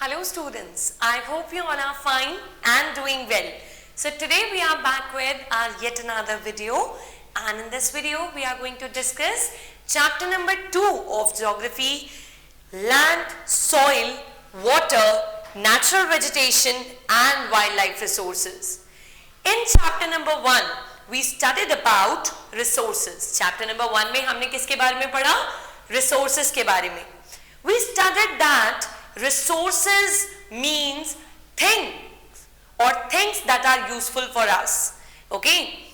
Hello students, I hope you all are fine and doing well. So today we are back with our yet another video, and in this video we are going to discuss chapter number 2 of geography, land, soil, water, natural vegetation and wildlife resources. In chapter number 1 we studied about resources. Chapter number 1 में हमने किसके बारे में पढ़ा? Resources के बारे में. We studied that resources means things or things that are useful for us. Okay?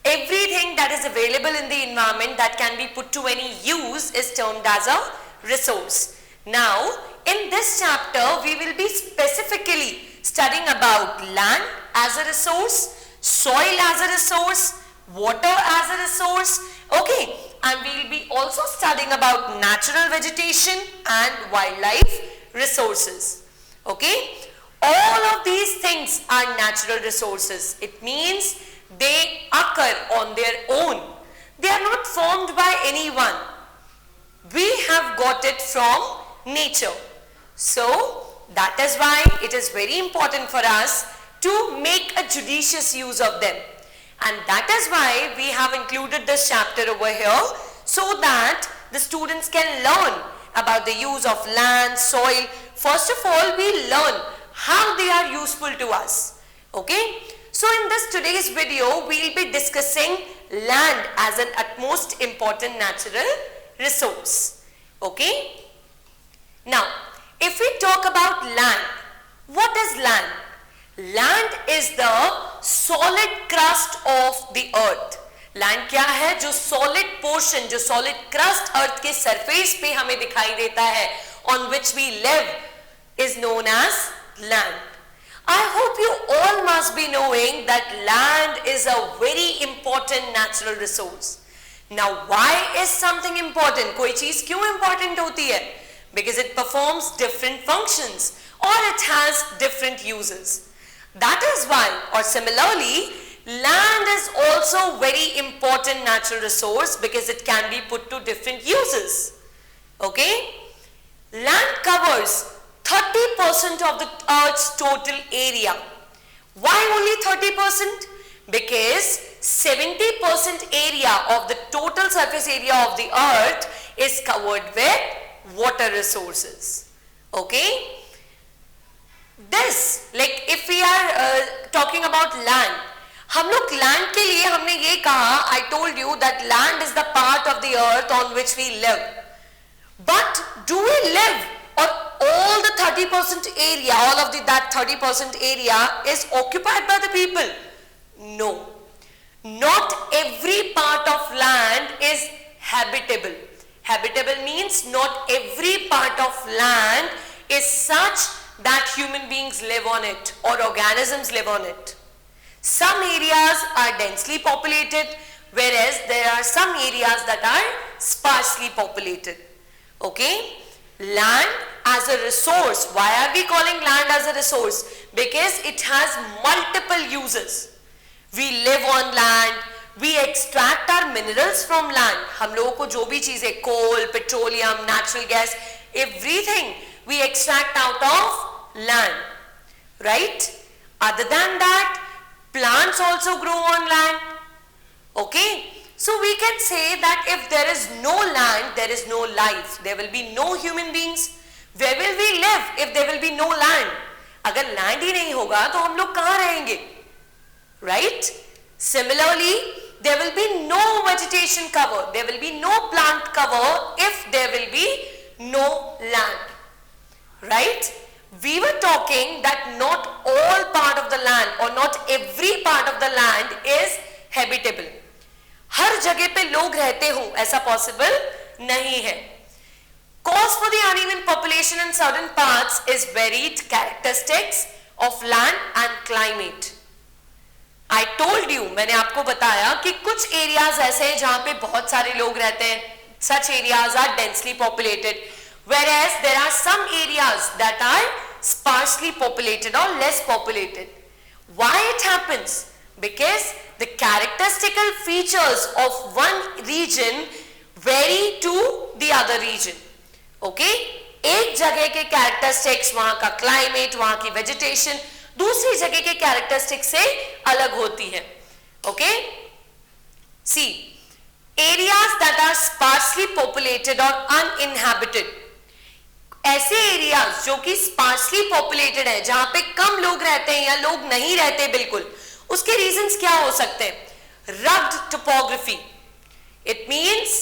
Everything that is available in the environment that can be put to any use is termed as a resource. Now, in this chapter, we will be specifically studying about land as a resource, soil as a resource, water as a resource. Okay? And we will be also studying about natural vegetation and wildlife resources. Okay? All of these things are natural resources. It means they occur on their own. They are not formed by anyone. We have got it from nature. So, that is why it is very important for us to make a judicious use of them. And that is why we have included this chapter over here, so that the students can learn about the use of land, soil. First of all, we learn how they are useful to us. Okay? So in this today's video, we will be discussing land as an utmost important natural resource. Okay? Now, if we talk about land, what is land? Land is the solid crust of the earth. Land क्या है? जो solid portion, जो solid crust earth के surface पे हमें दिखाई देता है, on which we live, is known as land. I hope you all must be knowing that land is a very important natural resource. Now why is something important? कोई चीज क्यों important होती है? Because it performs different functions or it has different uses. That is why, or similarly, land is also very important natural resource because it can be put to different uses. Okay? Land covers 30% of the earth's total area. Why only 30%? Because 70% area of the total surface area of the earth is covered with water resources. Okay? This, like if we are talking about land, हम लोग land के लिए हमने ये कहा, I told you that land is the part of the earth on which we live. But do we live, or all the 30% area, all of that 30% area is occupied by the people? No. Not every part of land is habitable. Habitable means not every part of land is such that human beings live on it or organisms live on it. Some areas are densely populated, whereas there are some areas that are sparsely populated. Okay? Land as a resource. Why are we calling land as a resource? Because it has multiple uses. We live on land. We extract our minerals from land. हम लोगों को जो भी चीजें, coal, petroleum, natural gas, everything we extract out of land. Right? Other than that, plants also grow on land. Okay? So we can say that if there is no land, there is no life. There will be no human beings. Where will we live if there will be no land? अगर land ही नहीं होगा तो हम लोग कहाँ रहेंगे? Right? Similarly, there will be no vegetation cover. There will be no plant cover if there will be no land. Right? We were talking that not all part of the land or not every part of the land is habitable. हर जगह पे लोग रहते हो ऐसा possible नहीं है. Cause for the uneven population in certain parts is varied characteristics of land and climate. I told you, मैंने आपको बताया कि कुछ areas ऐसे हैं जहाँ पे बहुत सारे लोग रहते हैं. Such areas are densely populated. Whereas there are some areas that are sparsely populated or less populated. Why it happens? Because the characteristical features of one region vary to the other region. Okay? एक जगह के characteristics, वहां का climate, वहां की vegetation दूसरी जगह के कैरेक्टरिस्टिक से अलग होती है. Okay, see areas that are sparsely populated और अनइनहैबिटेड. ऐसे एरियाज जो कि स्पार्सली पॉपुलेटेड है, जहां पे कम लोग रहते हैं या लोग नहीं रहते बिल्कुल, उसके रीजंस क्या हो सकते हैं? Rugged topography. इट मींस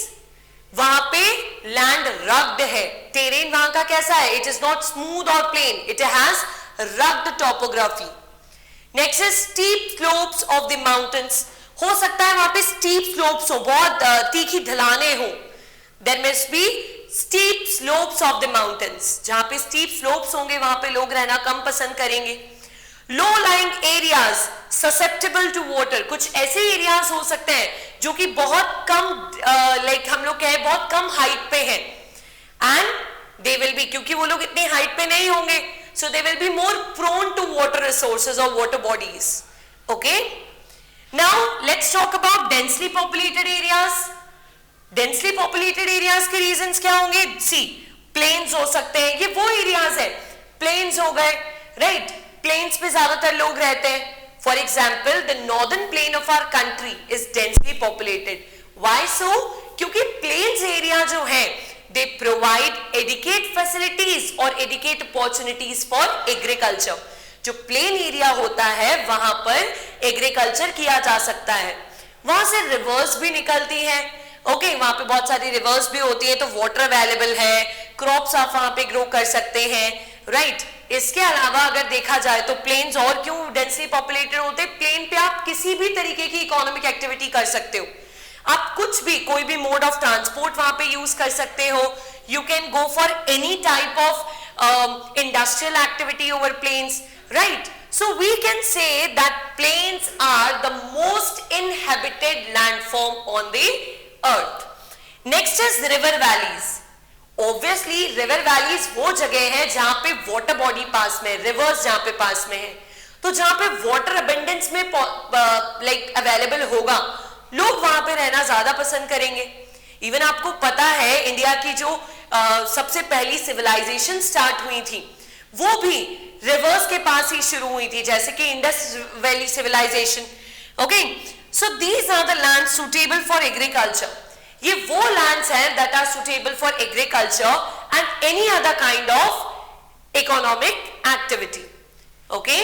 वहां पे लैंड रग्ड है, टेरेन वहां का कैसा है? इट इज नॉट स्मूथ और plain, it has rugged topography. Next is steep slopes of the mountains. हो सकता है वहां पे स्टीप स्लोप्स हो, बहुत तीखी ढलाने हो. There must be steep slopes of the mountains. जहां पे स्टीप स्लोप्स होंगे वहां पे लोग रहना कम पसंद करेंगे. Low lying areas susceptible to water. कुछ ऐसे एरियाज हो सकते हैं जो कि बहुत कम लाइक हम लोग कहें बहुत कम हाइट पे हैं, एंड दे विल बी, क्योंकि वो लोग इतने हाइट पे नहीं होंगे, so they will be more prone to water resources or water bodies. Okay, now let's talk about densely populated areas. Densely populated areas के reasons क्या होंगे? See, plains हो सकते हैं, ये वो areas है, plains हो गए, right? Plains पे ज्यादातर लोग रहते हैं. For example, the northern plain of our country is densely populated. Why so? क्योंकि plains area जो है, they provide adequate facilities or adequate opportunities for agriculture. जो plain area होता है वहां पर agriculture किया जा सकता है. वहां से rivers भी निकलती हैं. ओके, वहां पे बहुत सारी rivers भी होती है, तो water available है, crops आप वहां पे grow कर सकते हैं, right? इसके अलावा अगर देखा जाए तो plains और क्यों densely populated होते हैं? plain पे आप किसी भी तरीके की economic activity कर सकते हो. आप कुछ भी, कोई भी मोड ऑफ ट्रांसपोर्ट वहां पे यूज कर सकते हो. You can go for any type of industrial activity over plains, right? So we can say that plains are the most inhabited landform on the earth. Next is river valleys. Obviously river valleys वो जगह है जहां पे water body पास में, reverse जहां पे पास में है, तो जहां पे वाटर अबेंडेंस में लाइक अवेलेबल होगा, लोग वहां पे रहना ज्यादा पसंद करेंगे. इवन आपको पता है इंडिया की जो सबसे पहली सिविलाइजेशन स्टार्ट हुई थी वो भी रिवर्स के पास ही शुरू हुई थी, जैसे कि Indus valley civilization. Okay, so these are the land suitable for agriculture. ये वो लैंड्स हैं that are suitable for agriculture and any other kind of economic activity. Okay,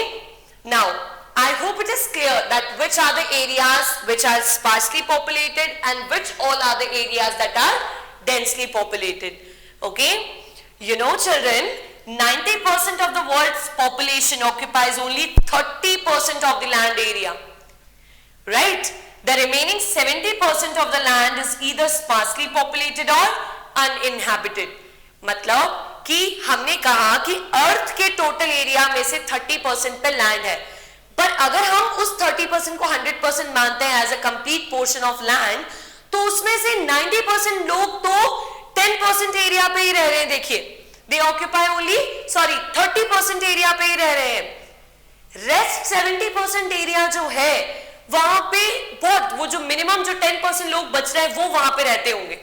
now I hope it is clear that which are the areas which are sparsely populated and which all are the areas that are densely populated. Okay, you know children, 90% of the world's population occupies only 30% of the land area, right? The remaining 70% of the land is either sparsely populated or uninhabited. मतलब कि हमने कहा कि अर्थ के total area में से 30% पे land है, पर अगर हम उस 30% को 100% मानते हैं as a complete portion of land, तो उसमें से 90% लोग तो 10% एरिया पे ही रह रहे हैं. देखिए, दे ऑक्यूपाई ओनली 30% एरिया पे ही रह रहे हैं. रेस्ट 70% एरिया जो है वहां पे बहुत, वो जो मिनिमम जो 10% लोग बच रहे हैं वो वहां पे रहते होंगे.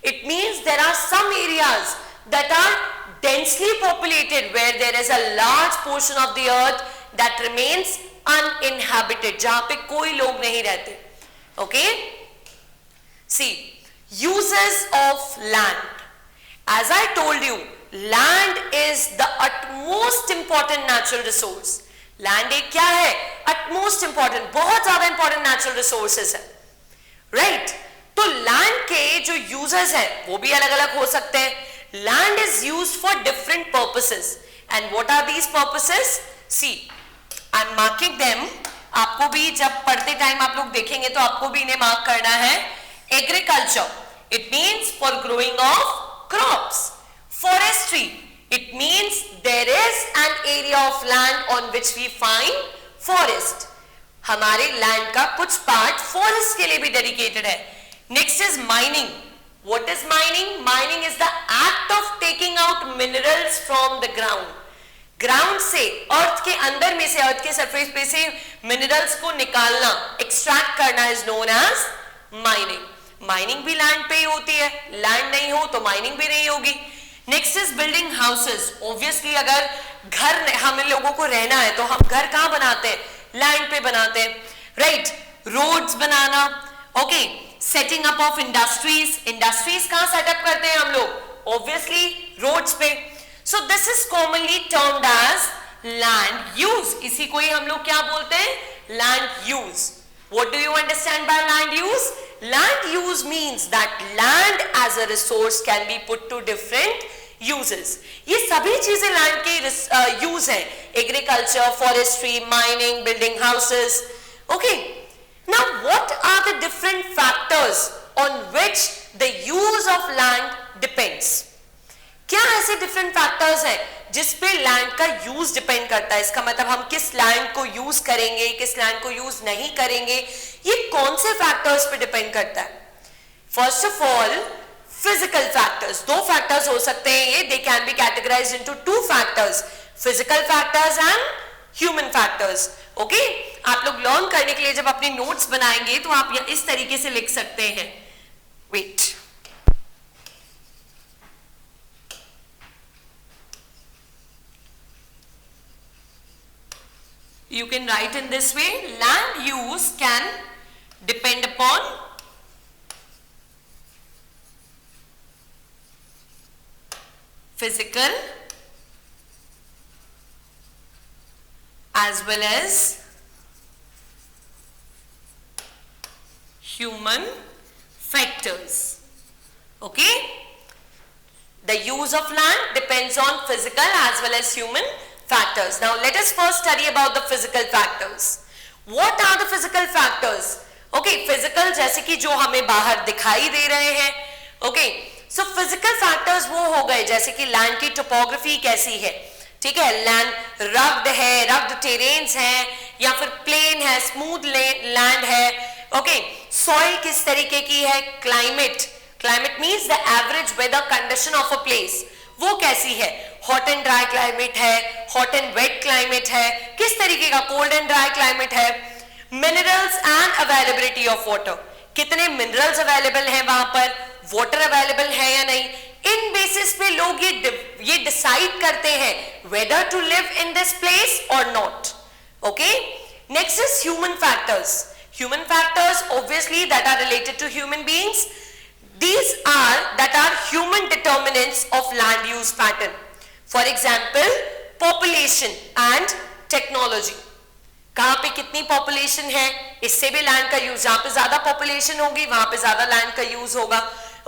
It means there are some areas that are densely populated where there is a large portion of the earth that remains uninhabited, जहां पे कोई लोग नहीं रहते. Okay, see uses of land. As I told you, land is the utmost important natural resource. Land एक क्या है? utmost important, बहुत ज्यादा important natural resources है, right? तो land के जो uses है वो भी अलग अलग हो सकते हैं. Land is used for different purposes. And what are these purposes? See, I'm marking them. आपको भी जब पढ़ते टाइम आप लोग देखेंगे तो आपको भी इन्हें मार्क करना है. Agriculture, it means for growing of crops. Forestry, it means there is an area of land on which we find forest. हमारे लैंड का कुछ पार्ट फॉरेस्ट के लिए भी डेडिकेटेड है. Next is mining. What is mining? Mining is the act of taking out minerals from the ground. Ground से, अर्थ के अंदर में से, अर्थ के सरफेस पे से मिनरल्स को निकालना, एक्सट्रैक्ट करना is known as mining. Mining भी लैंड पे ही होती है. लैंड नहीं हो तो माइनिंग भी नहीं होगी. Next is building houses. Obviously अगर घर हमें लोगों को रहना है तो हम घर कहां बनाते हैं? लैंड पे बनाते हैं, राइट. रोड्स बनाना, okay. Setting up of industries. Industries कहां सेटअप करते हैं हम लोग? ऑब्वियसली रोड्स पे. So this is commonly termed as land use. इसी को ही हम लोग क्या बोलते हैं? Land use. What do you understand by land use? Land use means that land as a resource can be put to different uses. ये सभी चीजें land के use हैं. Agriculture, forestry, mining, building houses. Okay. Now what are the different factors on which the use of land depends? क्या ऐसे different factors हैं जिसपे land का यूज डिपेंड करता है? इसका मतलब हम किस लैंड को यूज करेंगे, किस लैंड को यूज नहीं करेंगे, ये कौन से फैक्टर्स पे डिपेंड करता है? First of all physical factors. दो फैक्टर्स हो सकते हैं ये. They can be categorised into two factors, physical factors and human factors. Okay. आप लोग लर्न करने के लिए जब अपने नोट्स बनाएंगे तो आप इस तरीके से लिख सकते हैं. Wait. You can write in this way: land use can depend upon physical as well as human factors. Okay? The use of land depends on physical as well as human factors. Now let us first study about the physical factors. What are the physical factors? Okay, physical जैसे कि जो हमें बाहर दिखाई दे रहे हैं. Okay, so physical factors वो हो गए जैसे कि लैंड की टोपोग्राफी कैसी है, ठीक है. लैंड रग्ड है, रग्ड टेरेन्स है, या फिर प्लेन है, स्मूथ लैंड है. ओके. सॉइल किस तरीके की है? Climate. Climate means the average weather condition of a place. वो कैसी है? हॉट एंड ड्राई क्लाइमेट है, हॉट एंड वेट क्लाइमेट है, किस तरीके का? कोल्ड एंड ड्राई क्लाइमेट है. Minerals and availability of water. कितने मिनरल्स अवेलेबल हैं वहां पर, वाटर अवेलेबल है या नहीं. इन बेसिस पे लोग ये डिसाइड करते हैं whether to live in this place और not. Okay. Next is human factors. Human factors obviously that are related to human beings. These are that are human determinants of land use pattern. For example, population and technology. कहां पे कितनी population है, इससे भी land का use. जहां पे ज्यादा पॉपुलेशन होगी वहां पे ज्यादा लैंड का यूज होगा.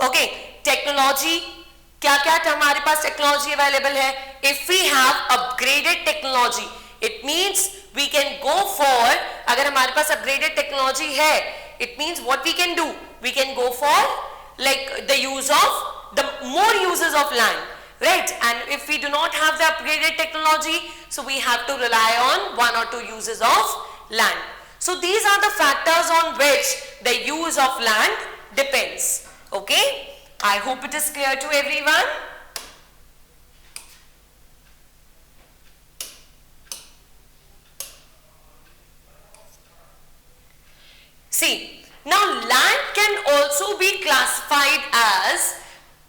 ओके. टेक्नोलॉजी, क्या क्या हमारे पास टेक्नोलॉजी अवेलेबल है? If we have upgraded technology, it means we can go for, अगर हमारे पास अपग्रेडेड टेक्नोलॉजी है, it means what we can do, we can go for like the use of the more uses of land, right? And if we do not have the upgraded technology, so we have to rely on one or two uses of land. So these are the factors on which the use of land depends. Okay, I hope it is clear to everyone. See, now land can also be classified as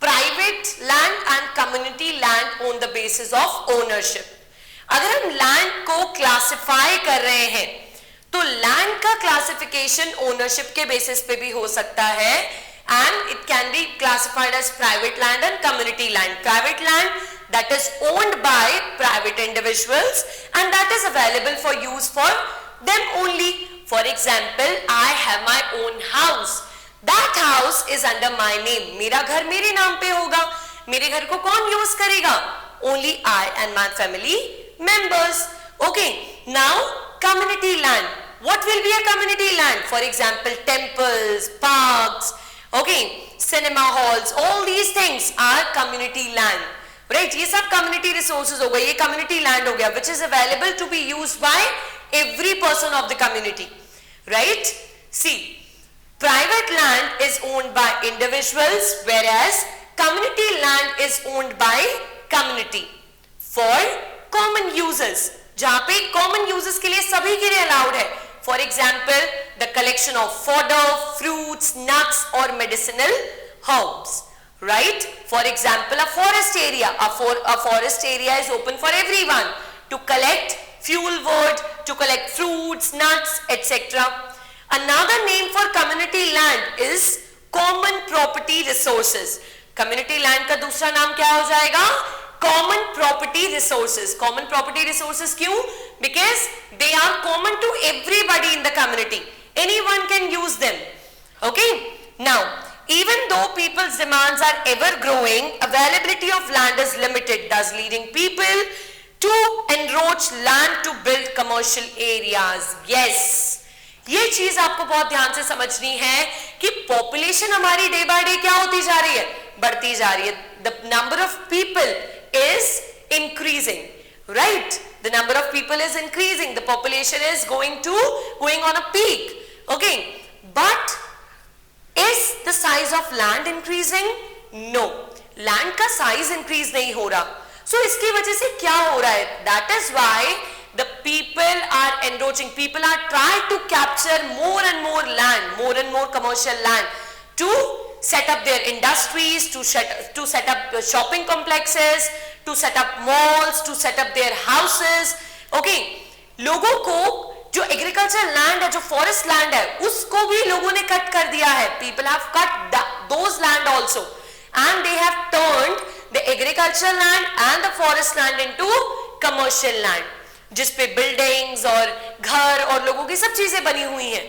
private land and community land on the basis of ownership. अगर हम land को classify कर रहे हैं तो land का classification ownership के basis पे भी हो सकता है, and it can be classified as private land and community land. Private land that is owned by private individuals and that is available for use for them only. For example, I have my own house. That house is under my name. मेरा घर मेरे नाम पे होगा. मेरे घर को कौन यूज करेगा? Only I and my family members. Okay. Now, community land. What will be a community land? For example, temples, parks, okay, cinema halls. All these things are community land. Right? ये सब community resources हो गए. ये community land हो गया, which is available to be used by every person of the community. Right? See, private land is owned by individuals whereas community land is owned by community for common uses. जहां पे common uses के लिए सभी के लिए allowed है. For example, the collection of fodder, fruits, nuts or medicinal herbs. right? For example, a forest area. A forest area is open for everyone to collect fuel wood, to collect fruits, nuts, etc. Another name for community land is common property resources. Community land का दूसरा नाम क्या हो जाएगा? Common property resources. Common property resources क्यों? Because they are common to everybody in the community. Anyone can use them. Okay? Now, even though people's demands are ever growing, availability of land is limited, thus leading people to encroach land to build commercial areas. Yes. ये चीज आपको बहुत ध्यान से समझनी है कि population हमारी डे बाय डे क्या होती जा रही है? बढ़ती जा रही है. The number of people is increasing, right? The number of people is increasing. The population is going on a peak. Okay, but is the size of land increasing? No, land का size increase नहीं हो रहा. So इसकी वजह से क्या हो रहा है? That is why the people are encroaching. People are trying to capture more and more land, more and more commercial land to set up their industries, to set up shopping complexes, to set up malls, to set up their houses. Okay, लोगों को जो agricultural land है, जो forest land है, उसको भी लोगों ने cut कर दिया है. People have cut those land also, and they have turned the agricultural land and the forest land into commercial land, जिसपे buildings और घर और लोगों की सब चीजें बनी हुई हैं,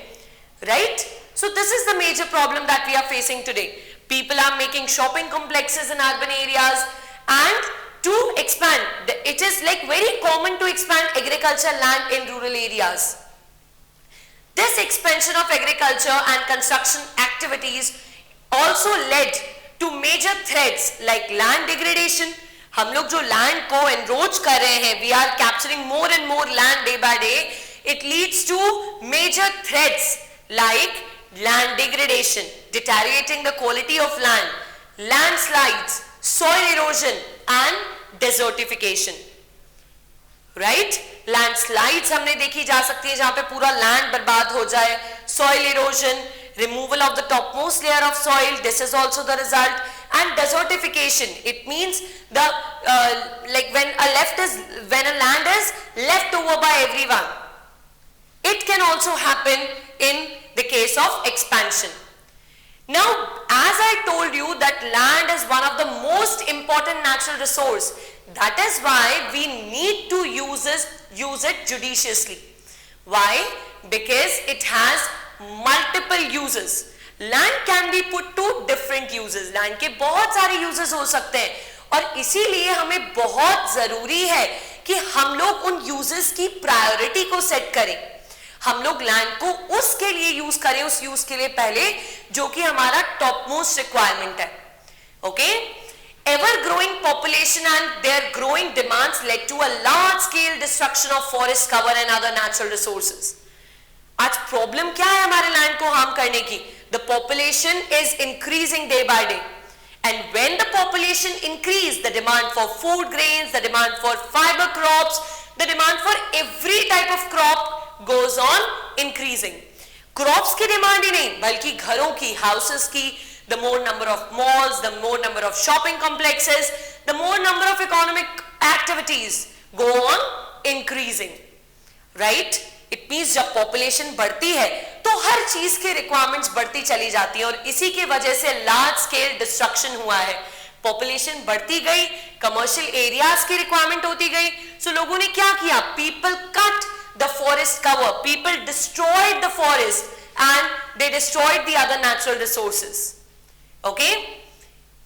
right? So this is the major problem that we are facing today. People are making shopping complexes in urban areas, and to expand, it is like very common to expand agricultural land in rural areas. This expansion of agriculture and construction activities also led to major threats like land degradation. हम लोग जो land को enroach कर रहे हैं, we are capturing more and more land day by day. It leads to major threats like land degradation, deteriorating the quality of land, landslides, soil erosion and desertification. Right? Landslides हमने देखी जा सकती है जहां पे पूरा land बर्बाद हो जाए, soil erosion, removal of the topmost layer of soil, this is also the result, and desertification. It means the like when a land is left over by everyone. It can also happen in the case of expansion. Now, as I told you that land is one of the most important natural resource, that is why we need to use it judiciously. Why? Because it has multiple uses. Land can be put to different uses. Land के बहुत सारे uses हो सकते हैं, और इसीलिए हमें बहुत जरूरी है कि हम लोग उन uses की priority को set करें. हम लोग लैंड को उसके लिए यूज करें, उस यूज के लिए पहले जो कि हमारा टॉप मोस्ट रिक्वायरमेंट है. Okay, ever growing population and their growing demands led to a large scale destruction of forest cover and other natural resources. आज प्रॉब्लम क्या है हमारे लैंड को हार्म करने की? The population is increasing day by day, and when the population increase, the demand for food grains, the demand for fiber crops, the demand for every type of crop goes on increasing. Crops की demand ही नहीं, बल्कि घरों की, houses की, the more number of malls, the more number of shopping complexes, the more number of economic activities go on increasing, right? It means जब population बढ़ती है तो हर चीज के requirements बढ़ती चली जाती है, और इसी की वजह से large scale destruction हुआ है. Population बढ़ती गई, commercial areas की requirement होती गई, so लोगों ने क्या किया? People cut the forest cover, people destroyed the forest and they destroyed the other natural resources. Okay?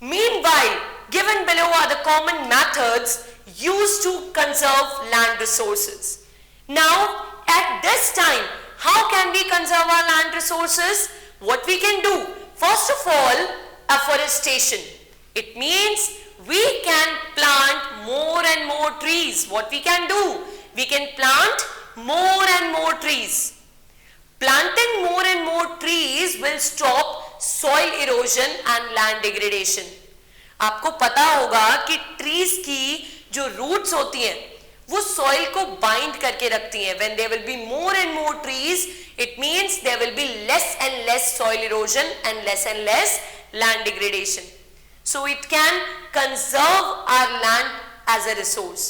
Meanwhile, given below are the common methods used to conserve land resources. Now, at this time, how can we conserve our land resources? What we can do? First of all, afforestation. It means we can plant more and more trees. What we can do? We can plant more and more trees. Planting more and more trees will stop soil erosion and land degradation. आपको पता होगा कि trees की जो roots होती हैं वो soil को bind करके रखती हैं. When there will be more and more trees, it means there will be less and less soil erosion and less land degradation. so it can conserve our land as a resource.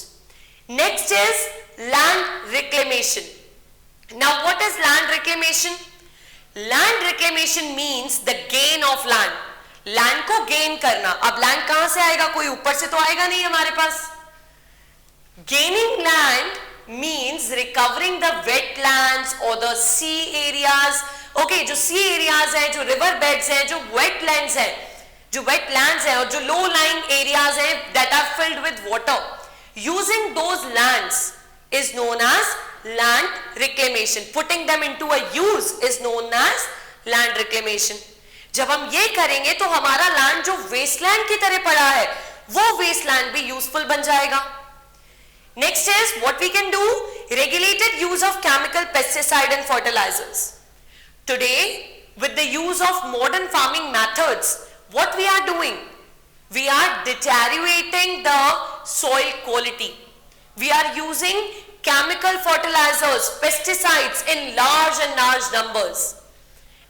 Next is land reclamation. Now what is land reclamation? Land reclamation means the gain of land. Land को gain करना. अब land कहां से आएगा? कोई ऊपर से तो आएगा नहीं हमारे पास. Gaining land means recovering the wetlands और द सी एरियाज. ओके, जो सी एरियाज है, जो रिवर बेड्स है, जो वेटलैंड्स है, जो वेटलैंड्स है और जो लो लाइंग एरियाज है that are filled with water, using those lands is known as land reclamation. Putting them into a use is known as land reclamation. जब हम ये करेंगे तो हमारा लैंड जो वेस्टलैंड की तरह पड़ा है वो वेस्टलैंड भी यूजफुल बन जाएगा. Next is what we can do. Regulated use of chemical pesticide and fertilizers. Today with the use of modern farming methods, what we are doing? We are deteriorating the soil quality. We are using chemical fertilizers, pesticides in large numbers,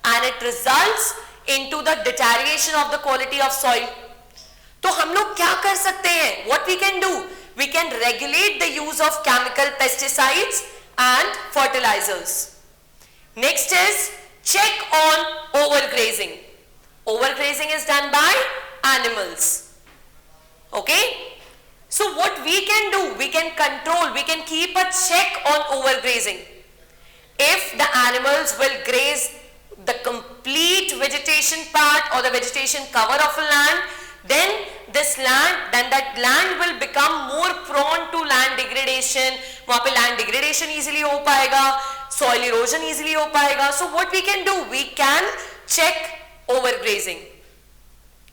and it results into the deterioration of the quality of soil. तो हम लोग क्या कर सकते हैं? What we can do? We can regulate the use of chemical pesticides and fertilizers. Next is check on overgrazing. Overgrazing is done by animals. Okay? So what we can do, we can control, we can keep a check on overgrazing. If the animals will graze the complete vegetation part or the vegetation cover of a land, then that land will become more prone to land degradation. वहाँ पे land degradation easily हो पाएगा, soil erosion easily हो पाएगा. So what we can do, we can check overgrazing.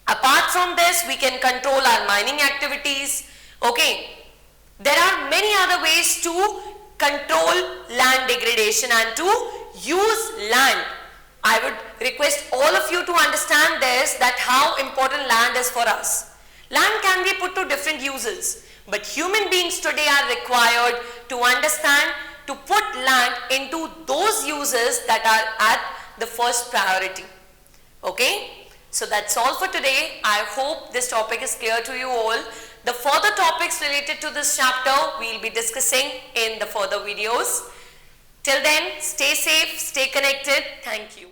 Apart from this, we can control our mining activities. Okay, there are many other ways to control land degradation and to use land. I would request all of you to understand this, that how important land is for us. Land can be put to different uses, but human beings today are required to understand, to put land into those uses that are at the first priority. Okay, so that's all for today. I hope this topic is clear to you all. The further topics related to this chapter we will be discussing in the further videos. Till then, stay safe, stay connected. Thank you.